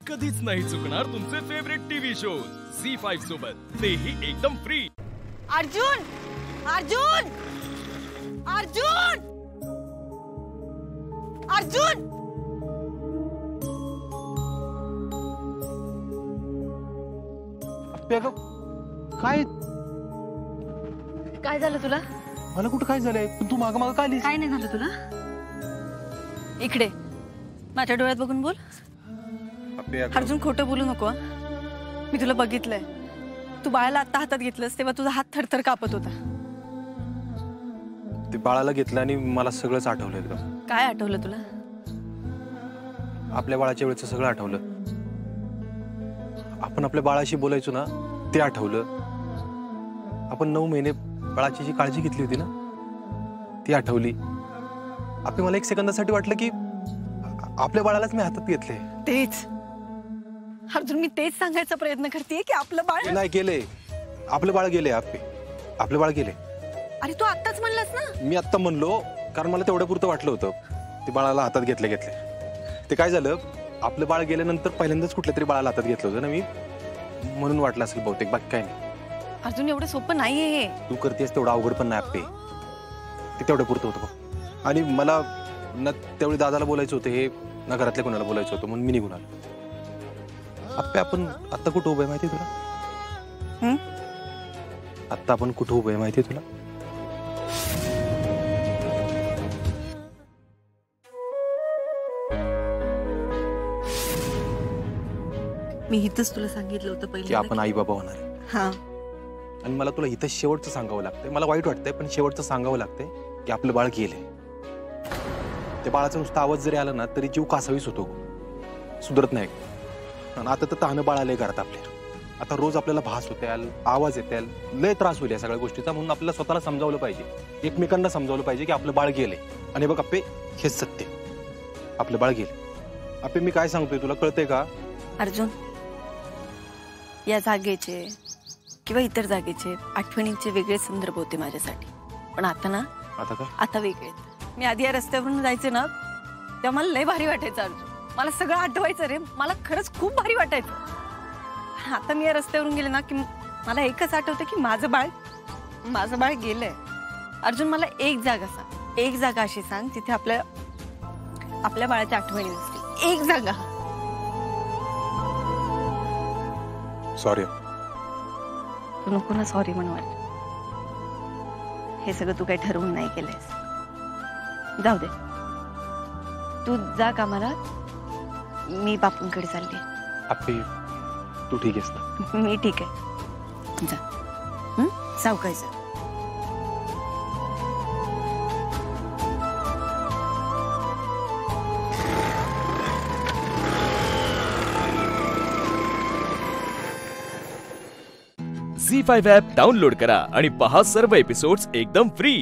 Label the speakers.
Speaker 1: कधीच नाही चुकणार तुमचे फेवरेट टीव्ही शो झी5 सोबत, तेही एकदम फ्री।
Speaker 2: अर्जुन, अर्जुन, अर्जुन, अर्जुन,
Speaker 3: काय
Speaker 2: काय झालं तुला?
Speaker 3: मला कुठं काय झालंय? पण तू माग माग का आलीस?
Speaker 2: काय नाही झालं तुला? इकडे माझ्या डोळ्यात बघून बोल। अर्जुन, खोटं बोलू नको। मी तुला बघितलंय, तू बाळाला आता हातात घेतलंस तेव्हा तुझा हात थरथर कापत होता।
Speaker 3: ते बाळाला घेतलं आणि मला सगळंच आठवलं एकदम।
Speaker 2: काय आठवलं तुला?
Speaker 3: आपल्या बाळाच्या वेळेचं सगळं आठवलं। आपण आपल्या बाळाशी बोलायचो ना, ते आठवलं। आपण 9 महिने बाळाची जी काळजी घेतली होती ना, ती आठवली। आपली मला 1 सेकंदासाठी वाटलं की आपल्या बाळालाच मी हातात घेतले।
Speaker 2: तेच अर्जुन, मी तेच सांगायचा प्रयत्न करतेय की आपलं बाळ
Speaker 3: नाही गेले, आपलं बाळ गेले। आपलं बाळ गेले।
Speaker 2: अरे तू आत्ताच म्हणलास ना।
Speaker 3: मी आत्ता म्हणलो कारण मला तेवढ्या पुरतं वाटलं होतं। ते बाळाला हातात घेतले ते काय झालं, आपलं बाळ गेल्यानंतर पहिल्यांदाच कुठल्या तरी बाळाला हातात घेतलं होतं ना मी, म्हणून वाटलं असेल बहुतेक, बाकी काय नाही।
Speaker 2: अर्जुन, एवढं सोपं नाहीये हे।
Speaker 3: तू करतेस तेवढं अवघड पण नाही आप्पे, ते तेवढ्या पुरतं होतं बघ। आणि मला ना त्यावेळी दादाला बोलायचं होतं हे, ना घरातल्या कोणाला बोलायचं होतं, म्हणून मी निघून आलो। आप्पे, आपण आत्ता कुठं उभं आहे माहितीये तुला? आत्ता आपण कुठं उभं आहे माहितीये तुला?
Speaker 2: मी इथंच तुला सांगितलं होतं
Speaker 3: की
Speaker 2: पहिले
Speaker 3: आपण आई बाबा होणार आहे।
Speaker 2: हा,
Speaker 3: आणि मला तुला इथं शेवटचं सांगावं लागतंय। मला वाईट वाटतंय पण शेवटचं सांगावं लागतंय की आपलं बाळ गेलंय। त्या बाळाचा नुसता आवाज जरी आला ना तरी जीव कासावीस होतो, सुधरत नाही। आणि आता तर तहानं बाळ आलंय घरात आपल्या। आता रोज आपल्याला भास होते, आवाज येते, लय त्रास होईल या सगळ्या गोष्टीचा। म्हणून आपल्याला स्वतःला समजावलं पाहिजे, एकमेकांना समजावलं पाहिजे की आपलं बाळ गेलंय। आणि बघ अप्पे, हेच सत्य, आपलं बाळ गेलंय। अप्पे, मी काय सांगतोय तुला कळतंय का?
Speaker 2: अर्जुन, या जागेचे किंवा इतर जागेचे आठवणींचे वेगळे संदर्भ होते माझ्यासाठी, पण आता ना,
Speaker 3: आता काय?
Speaker 2: आता वेगळे। मी आधी या रस्त्यावरून जायचे ना तेव्हा मला लय भारी वाटायचं अर्जुन, मला सगळं आठवायचं रे, मला खरंच खूप भारी वाटायचं। आता मी या रस्त्यावरून गेले ना की मला एकच आठवतं की माझं बाळ गेलंय। अर्जुन, मला एक जागा सांग, एक जागा अशी सांग तिथे आपल्या बाळाच्या आठवणी नसतील, एक जागा।
Speaker 3: सॉरी।
Speaker 2: तू नको ना सॉरी म्हणून, हे सगळं तू काही ठरवून नाही केलंयस। जाऊ दे, तू जा कामाला, मी बापूंकडे चालली।
Speaker 3: अप्पे, तू ठीक आहेस ना?
Speaker 2: मी ठीक आहे, जा। सावकाश जा।
Speaker 1: झी5 ॲप डाउनलोड करा आणि पहा सर्व एपिसोड्स एकदम फ्री।